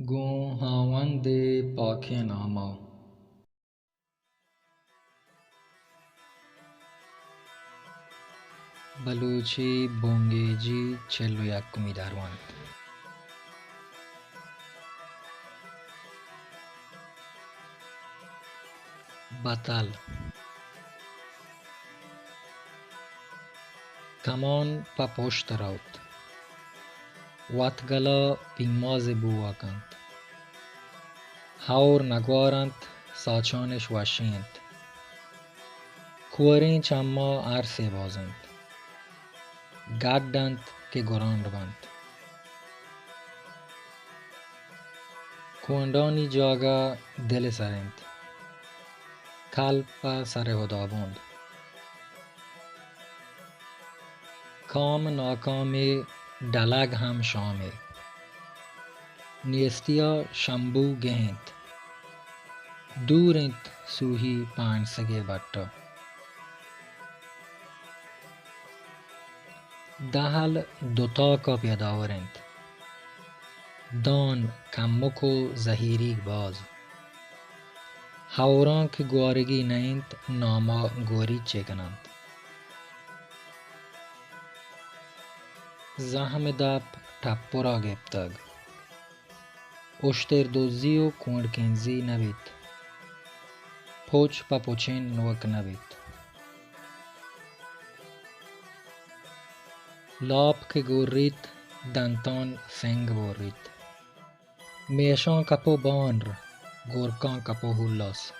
گو هاوند پاک ناما بلوچی بونگیجی 41 دروند بطل کمان پا پشت روت واتگلا پیماز بوواکند هاور نگوارند ساچانش وشیند کورین چما عرصه بازند گردند که گراند بند کوندانی جاگا دل سرند کلب پا سر هدابند کام ناکام دلگ هم شامه نیستیا شنبو گهند دورند سوهی پانسگه بٹا دهل دوتا کا پیداورند دان کمک و زهیری باز هوران که گوارگی نیند ناما گوری چکنند زحم دب تپورا گپتگ اشتر دوزی و کوندکنزی نبید پوچ پا پوچین نوک نبید لاب که گورید دنتان سنگ بورید میشان کپو بانر گورکان کپو هولاس